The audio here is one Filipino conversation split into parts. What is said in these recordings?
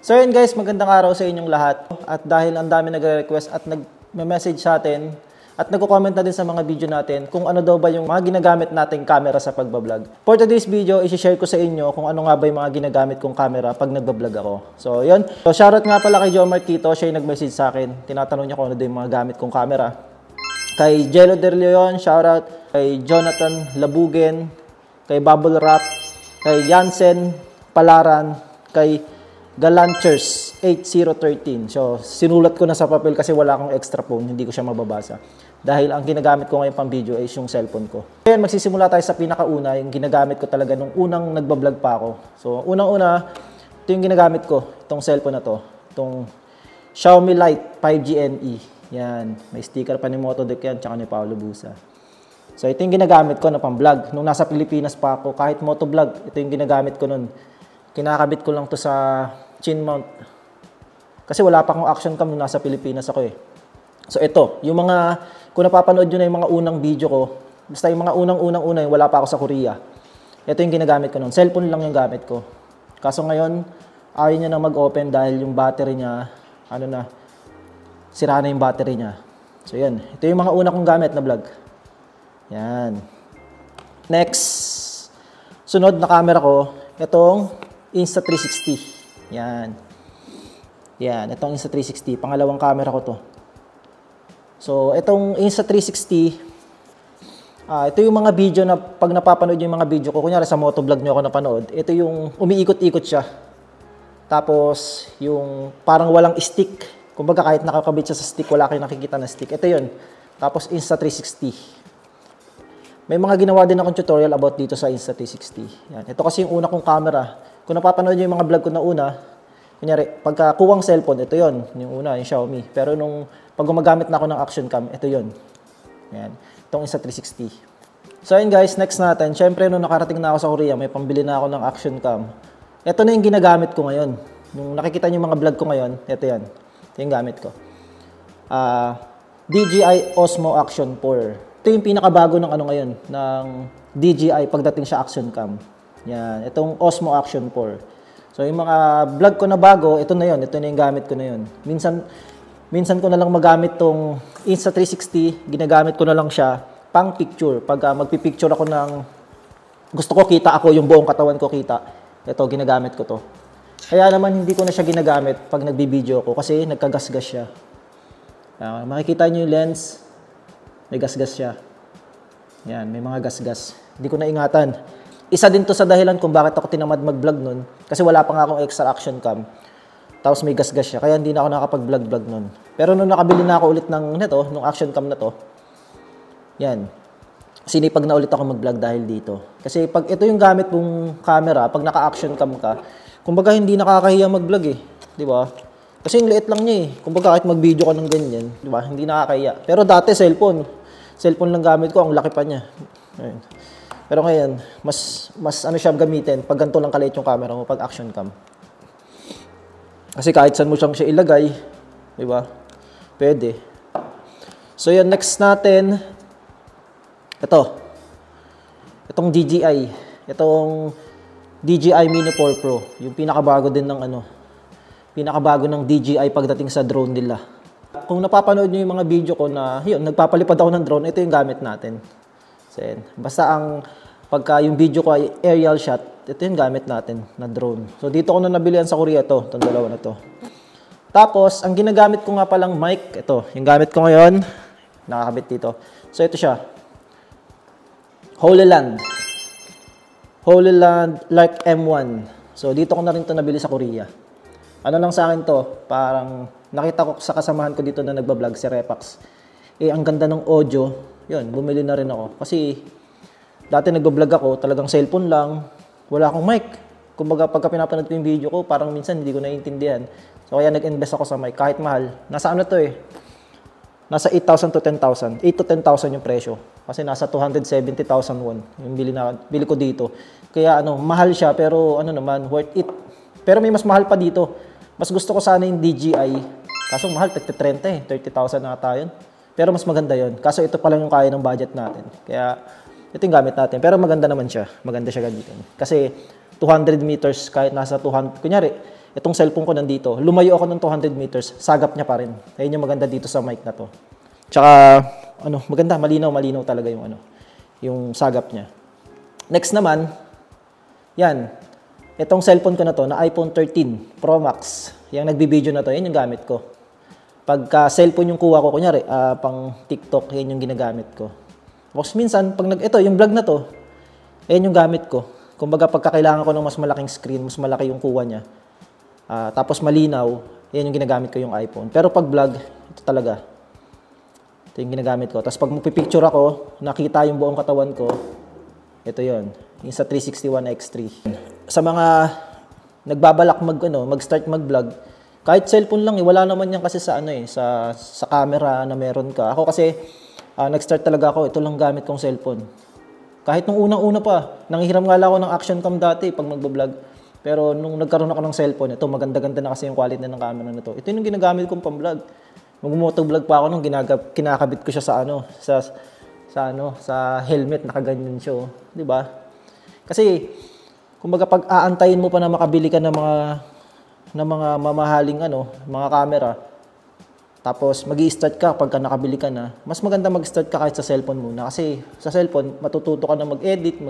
So yun guys, magandang araw sa inyong lahat. At dahil ang dami nagre-request at nag-message sa atin at nagko-comment na din sa mga video natin kung ano daw ba yung mga ginagamit nating camera sa pagbablog. For today's video, i-share ko sa inyo kung ano nga ba yung mga ginagamit kong camera pag nagbablog ako. So yun. So shoutout nga pala kay Jomar Tito, siya yung nag-message sa akin. Tinatanong niya kung ano daw yung mga gamit kong camera. Kay Jello De Leon, shoutout. Kay Jonathan Labugen, kay Bubble Wrap, kay Jansen Palaran, kay Galanchers 8013. So, sinulat ko na sa papel kasi wala akong extra phone, hindi ko siya mababasa. Dahil ang ginagamit ko ngayon pang video is yung cellphone ko. Ngayon, magsisimula tayo sa pinakauna, yung ginagamit ko talaga nung unang nagbablog pa ako. So, unang-una, ito yung ginagamit ko, itong cellphone na to. Itong Xiaomi Lite 5G NE. Yan, may sticker pa ni Motodec yan, tsaka ni Paolo Busa. So, ito yung ginagamit ko na pang-vlog. Nung nasa Pilipinas pa ako, kahit motovlog, ito yung ginagamit ko nun. Kinakabit ko lang to sa chin mount. Kasi wala pa akong action cam nung nasa Pilipinas ako eh. So ito, yung mga, kung napapanood nyo na yung mga unang video ko, basta yung mga unang-una yung wala pa ako sa Korea. Ito yung ginagamit ko nun. Cellphone lang yung gamit ko. Kaso ngayon, ayaw niya na mag-open dahil yung battery niya, sira na yung battery niya. So yan, ito yung mga una kong gamit na vlog. Yan. Next, sunod na camera ko, itong Insta360. Yan. Yan, itong Insta360. Pangalawang camera ko to. So, itong Insta360, ito yung mga video na pag napapanood yung mga video ko, kunyari sa motovlog nyo ako napanood, ito yung umiikot-ikot siya. Tapos, yung parang walang stick. Kumbaga kahit nakakabit siya sa stick, wala kayong nakikita na stick. Ito yun. Tapos, Insta360. May mga ginawa din akong tutorial about dito sa Insta360. Yan. Ito kasi yung una kong camera. Kung napapanood nyo yung mga vlog ko na una, kunyari, pagka kuwang cellphone, ito yon, yung una, yung Xiaomi. Pero nung pag gumagamit na ako ng action cam, ito yon. Yan, itong Insta360. So yun guys, next natin. Siyempre, nung nakarating na ako sa Korea, may pambili na ako ng action cam. Ito na yung ginagamit ko ngayon. Nung nakikita nyo yung mga vlog ko ngayon, ito yan. Ito yung gamit ko. DJI Osmo Action 4. Ito yung pinakabago ng ano ngayon, ng DJI pagdating sa action cam. Yan, itong Osmo Action 4. So yung mga vlog ko na bago, ito na yon, ito na yung gamit ko na yon. Minsan ko na lang magamit tong Insta360, ginagamit ko na lang siya pang picture. Pag magpipicture ako ng gusto ko kita ako, yung buong katawan ko kita, ito ginagamit ko to. Kaya naman hindi ko na siya ginagamit pag nagbibideo ko kasi nagkagasgas siya. Makikita niyo yung lens, may gasgas siya. Yan, may mga gasgas. Hindi ko na ingatan. Isa din to sa dahilan kung bakit ako tinamad mag-vlog nun. Kasi wala pa nga akong extra action cam. Tapos may gasgas siya. Kaya hindi na ako nakapag-vlog nun. Pero nung nakabili na ako ulit ng nung action cam na to, yan. Sinipag na ulit ako mag-vlog dahil dito. Kasi pag ito yung gamit mong camera, pag naka-action cam ka, kumbaga hindi nakakahiya mag-vlog eh. Di ba? Kasi yung liit lang niya eh. Kumbaga kahit mag-video ka ng ganyan, di ba? Hindi nakakahiya. Pero dati cellphone. Cellphone lang gamit ko, ang laki pa niya. Ayun. Pero ngayon, mas ano siya gamitin pag ganito lang kaliit yung camera mo, pag action cam. Kasi kahit saan mo siya ilagay, di ba? Pwede. So yun, next natin, itong DJI. Itong DJI Mini 4 Pro. Yung pinakabago din ng pinakabago ng DJI pagdating sa drone nila. Kung napapanood niyo yung mga video ko na, yun, nagpapalipad ako ng drone, ito yung gamit natin. Basta pagka yung video ko ay aerial shot, ito yung gamit natin na drone. So dito ko na nabilihan sa Korea itong dalawa na to. Tapos, ang ginagamit ko nga palang mic, ito, yung gamit ko ngayon, nakakabit dito. So ito siya. HoloLens Lark M1. So dito ko na rin ito nabili sa Korea. Ano lang sa akin to, parang nakita ko sa kasamahan ko dito na nagbablog, si Repax. Ang ganda ng audio. Yun, bumili na rin ako. Kasi, dati nagbablog ako, talagang cellphone lang, wala akong mic. Kumbaga, pagka pinapanood ko yung video ko, parang minsan hindi ko naiintindihan. So, kaya nag-invest ako sa mic, kahit mahal. Nasa ano to eh? Nasa 8,000 to 10,000. 8 to 10,000 yung presyo. Kasi nasa 270,000 won yung bili ko dito. Kaya mahal siya, pero naman, worth it. Pero may mas mahal pa dito. Mas gusto ko sana yung DJI. Kaso mahal, 30 eh. 30,000 na tayo. Pero mas maganda yon. Kaso ito pa lang yung kaya ng budget natin. Kaya ito yung gamit natin. Pero maganda naman siya. Maganda siya gamitin. Kasi 200 meters kahit nasa 200. Kunyari, itong cellphone ko nandito. Lumayo ako ng 200 meters, sagap niya pa rin. Ayun yung maganda dito sa mic na to. Tsaka, maganda, malinaw talaga yung yung sagap niya. Next naman, yan. Itong cellphone ko na to, na iPhone 13 Pro Max. Yung nagbibideo na to, yan yung gamit ko. Pagka cellphone yung kuha ko, kunyari, pang TikTok, yan yung ginagamit ko. Tapos minsan, ito, yung vlog na to, yan yung gamit ko. Kumbaga, pagka kailangan ko ng mas malaking screen, mas malaki yung kuha niya, tapos malinaw, yan yung ginagamit ko yung iPhone. Pero pag vlog, ito talaga. Ito yung ginagamit ko. Tapos pag magpipicture ako, nakita yung buong katawan ko, ito yon, yung sa 360 ONE X3. Sa mga nagbabalak mag-start mag-vlog, kahit cellphone lang, wala naman yan kasi sa sa camera na meron ka. Ako kasi nag-start talaga ako, ito lang gamit kong cellphone. Kahit nung unang-una pa, nanghihiram nga lang ako ng action cam dati pag magbablog. Pero nung nagkaroon ako ng cellphone, ito maganda-ganda na kasi yung quality ng camera na to. Ito yung ginagamit kong pang-vlog. Mag-motovlog pa ako nung kinakabit ko siya sa helmet, nakaganyan siya, 'di ba? Kasi kumbaga pag aantayin mo pa na makabili ka ng mga mamahaling mga camera, tapos magi-start ka pagka nakabili ka na, mas maganda mag-start ka kahit sa cellphone muna. Kasi sa cellphone, matututo ka na mag-edit,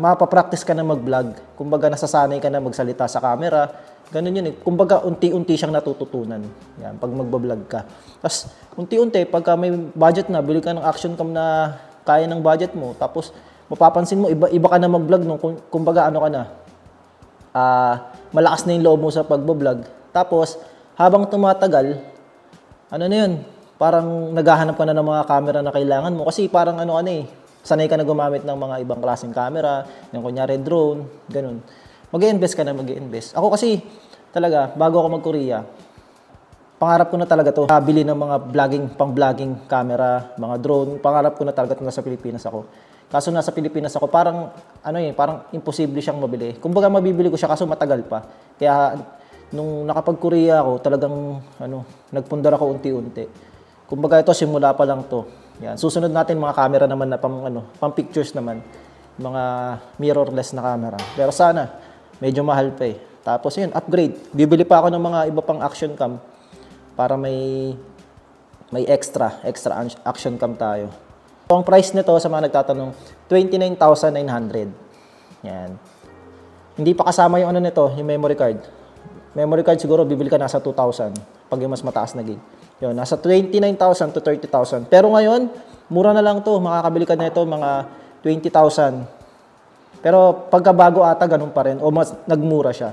mapapractice ka na mag-vlog. Kumbaga nasasanay ka na magsalita sa camera. Ganun yun eh. Kumbaga unti-unti siyang natututunan. Yan, pag magbablog ka. Tapos unti-unti, pagka may budget na, bili ka ng action cam na kaya ng budget mo. Tapos mapapansin mo, iba ka na mag-vlog nung kumbaga malakas na yung loob mo sa pagbablog. Tapos habang tumatagal, parang naghahanap ka na ng mga camera na kailangan mo. Kasi parang sanay ka na gumamit ng mga ibang klaseng camera, yung kunyari drone, ganun. Mag-i-invest ka na, mag-i-invest. Ako kasi, talaga, bago ako mag-Korea, pangarap ko na talaga to, bili ng mga pang-vlogging camera, mga drone. Pangarap ko na talaga ito nasa Pilipinas ako. Kaso nasa Pilipinas ako, parang imposible siyang mabili. Kumbaga mabibili ko siya kaso matagal pa. Kaya nung nakapag-Korea ako, talagang nagpundar ako unti-unti. Kumbaga ito simula pa lang to. Yan, susunod natin mga camera naman na pang pictures naman, mga mirrorless na camera. Pero sana medyo mahal pa eh. Tapos yun, upgrade. Bibili pa ako ng mga iba pang action cam para may extra action cam tayo. Ang price nito sa mga nagtatanong, 29,900. Yan. Hindi pa kasama yung nito, yung memory card. Memory card siguro bibili ka nasa 2,000 pag yung mas mataas na gig. Yun, nasa 29,000 to 30,000. Pero ngayon, mura na lang to. Makakabili ka na ito mga 20,000. Pero pagkabago ata, ganun pa rin. O mas nagmura siya.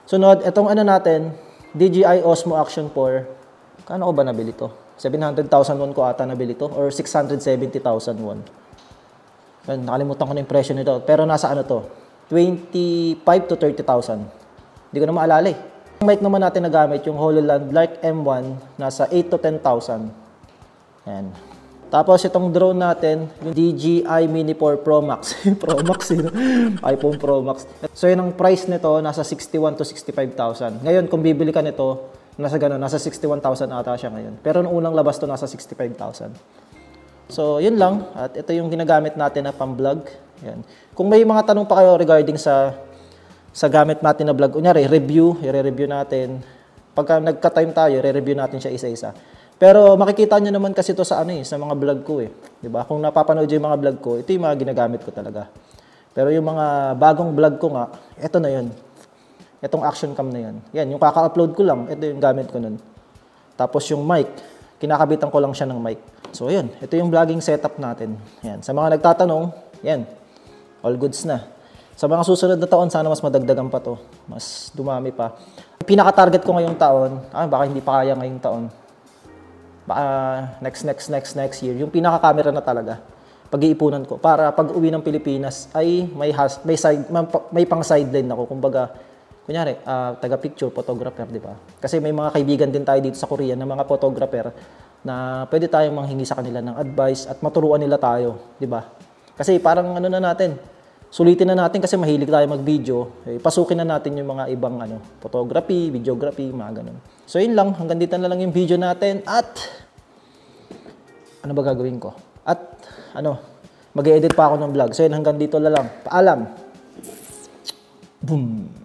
Sunod, itong natin, DJI Osmo Action 4. Kano ko ba nabili to? 700,000 won ko ata nabili to. Or 670,000 won. Yan, nakalimutan ko na yung presyo nito. Pero nasa to? 25 to 30,000. Hindi ko na maalala eh. Yung mic naman natin na gamit, yung HoloLens Lark M1, nasa 8 to 10,000. Yan. Tapos itong drone natin, yung DJI Mini 4 Pro Max. Pro Max iPhone Pro Max. So yun ang price nito, nasa 61 to 65,000. Ngayon, kung bibili ka nito, nasa 61,000 ata siya ngayon. Pero nung unang labas to, nasa 65,000. So yun lang. At ito yung ginagamit natin na pang-vlog. Yan. Kung may mga tanong pa kayo regarding sa gamit natin na vlog, kunyari, i-review natin. Pagka nagka-time tayo, i-review natin siya isa-isa. Pero makikita nyo naman kasi ito sa sa mga vlog ko eh. 'Di ba? Kung napapanood yung mga vlog ko, ito yung mga ginagamit ko talaga. Pero yung mga bagong vlog ko nga, ito na yun. Itong action cam na yun. Yan, yung kaka-upload ko lang, ito yung gamit ko nun. Tapos yung mic, kinakabitan ko lang siya ng mic. So yun, ito yung vlogging setup natin. Yan, sa mga nagtatanong, yan, all goods na. Sa mga susunod na taon, sana mas madagdagan pa to. Mas dumami pa. Pinaka-target ko ngayong taon, baka hindi pa kaya ngayong taon. Baka next year. Yung pinaka-camera na talaga. Pag-iipunan ko. Para pag uwi ng Pilipinas, ay may pang-sideline ako. Kumbaga, kunyari, taga-picture, photographer, di ba? Kasi may mga kaibigan din tayo dito sa Korea na mga photographer na pwede tayong manghingi sa kanila ng advice at maturuan nila tayo, di ba? Kasi parang na natin, sulitin na natin kasi mahilig tayo mag-video. Pasukin na natin yung mga ibang photography, videography, mga ganun. So yun lang, hanggang dito na lang yung video natin at ano ba gagawin ko? At mag-e-edit pa ako ng vlog. So yun, hanggang dito na lang. Paalam! Boom!